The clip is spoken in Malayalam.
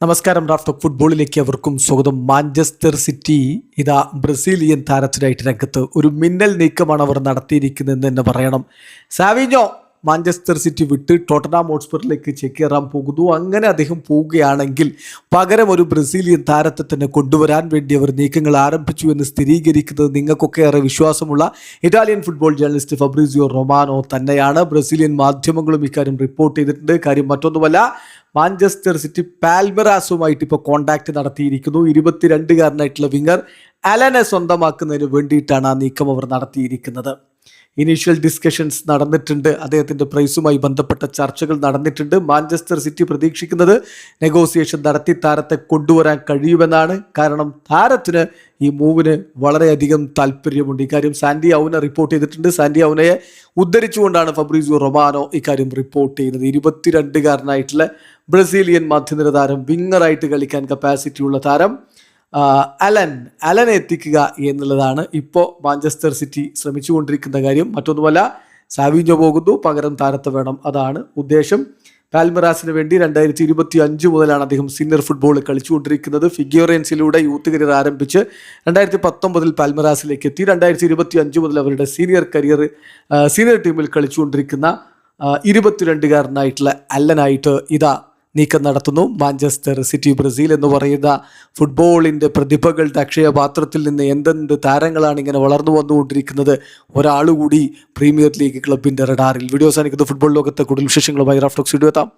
നമസ്കാരം. റാഫ്റ്റോ ഫുട്ബോളിലേക്ക് അവർക്കും സ്വാഗതം. മാഞ്ചസ്റ്റർ സിറ്റി ഇതാ ബ്രസീലിയൻ താരത്തിനായിട്ട് രംഗത്ത് ഒരു മിന്നൽ നീക്കമാണ് അവർ നടത്തിയിരിക്കുന്നതെന്ന് തന്നെ പറയണം. സാവിഞ്ഞോ മാഞ്ചസ്റ്റർ സിറ്റി വിട്ട് ടോട്ടനാം ഹോട്ട്സ്പറിലേക്ക് ചേക്കേറാൻ പോകുന്നു. അങ്ങനെ അദ്ദേഹം പോവുകയാണെങ്കിൽ പകരം ഒരു ബ്രസീലിയൻ താരത്തെ തന്നെ കൊണ്ടുവരാൻ വേണ്ടി അവർ നീക്കങ്ങൾ ആരംഭിച്ചു എന്ന് സ്ഥിരീകരിക്കുന്നത് നിങ്ങൾക്കൊക്കെ ഏറെ വിശ്വാസമുള്ള Italian football journalist Fabricio Romano തന്നെയാണ്. ബ്രസീലിയൻ മാധ്യമങ്ങളും ഇക്കാര്യം റിപ്പോർട്ട് ചെയ്തിട്ടുണ്ട്. കാര്യം മറ്റൊന്നുമല്ല, മാഞ്ചസ്റ്റർ സിറ്റി പാൽമെറാസുമായിട്ട് ഇപ്പോൾ കോൺടാക്ട് നടത്തിയിരിക്കുന്നു. 22-കാരനായിട്ടുള്ള വിങ്ങർ അലനെ സ്വന്തമാക്കുന്നതിന് വേണ്ടിയിട്ടാണ് ആ നീക്കം അവർ നടത്തിയിരിക്കുന്നത്. ഇനീഷ്യൽ ഡിസ്കഷൻസ് നടന്നിട്ടുണ്ട്. അദ്ദേഹത്തിൻ്റെ പ്രൈസുമായി ബന്ധപ്പെട്ട ചർച്ചകൾ നടന്നിട്ടുണ്ട്. മാഞ്ചസ്റ്റർ സിറ്റി പ്രതീക്ഷിക്കുന്നത് നെഗോസിയേഷൻ നടത്തി താരത്തെ കൊണ്ടുവരാൻ കഴിയുമെന്നാണ്. കാരണം താരത്തിന് ഈ മൂവിന് വളരെയധികം താല്പര്യമുണ്ട്. ഇക്കാര്യം സാൻഡി ഔന റിപ്പോർട്ട് ചെയ്തിട്ടുണ്ട്. സാൻഡി ഔനയെ ഉദ്ധരിച്ചുകൊണ്ടാണ് ഫബ്രീസിയോ റൊമാനോ ഇക്കാര്യം റിപ്പോർട്ട് ചെയ്യുന്നത്. 22-കാരനായിട്ടുള്ള ബ്രസീലിയൻ മധ്യനിര താരം, വിങ്ങറായിട്ട് കളിക്കാൻ കപ്പാസിറ്റിയുള്ള താരം അലനെ എത്തിക്കുക എന്നുള്ളതാണ് ഇപ്പോൾ മാഞ്ചസ്റ്റർ സിറ്റി ശ്രമിച്ചുകൊണ്ടിരിക്കുന്ന കാര്യം. മറ്റൊന്നുമല്ല, സാവിഞ്ഞോ പോകുന്നു, പകരം താരത്തെ വേണം, അതാണ് ഉദ്ദേശം. പാൽമെറാസിന് വേണ്ടി 2025 മുതലാണ് അദ്ദേഹം സീനിയർ ഫുട്ബോൾ കളിച്ചുകൊണ്ടിരിക്കുന്നത്. ഫിഗ്യോറൻസിലൂടെ യൂത്ത് കരിയർ ആരംഭിച്ച് 2019 പാൽമെറാസിലേക്ക് എത്തി. 2025 മുതൽ അവരുടെ സീനിയർ ടീമിൽ കളിച്ചുകൊണ്ടിരിക്കുന്ന 22-കാരനായിട്ടുള്ള അലനായിട്ട് ഇതാ നീക്കം നടത്തുന്നു മാഞ്ചസ്റ്റർ സിറ്റി. ബ്രസീൽ എന്ന് പറയുന്ന ഫുട്ബോളിൻ്റെ പ്രതിഭകളുടെ അക്ഷയപാത്രത്തിൽ നിന്ന് എന്തെന്ത് താരങ്ങളാണ് ഇങ്ങനെ വളർന്നു വന്നുകൊണ്ടിരിക്കുന്നത്. ഒരാളുകൂടി പ്രീമിയർ ലീഗ് ക്ലബിൻ്റെ റഡാറിൽ. വീഡിയോ സാധിക്കുന്നത് ഫുട്ബോൾ ലോകത്തെ കൂടുതൽ വിശേഷങ്ങളുമായി റാഫ്റ്റോക്സ് വീഡിയോ എത്താം.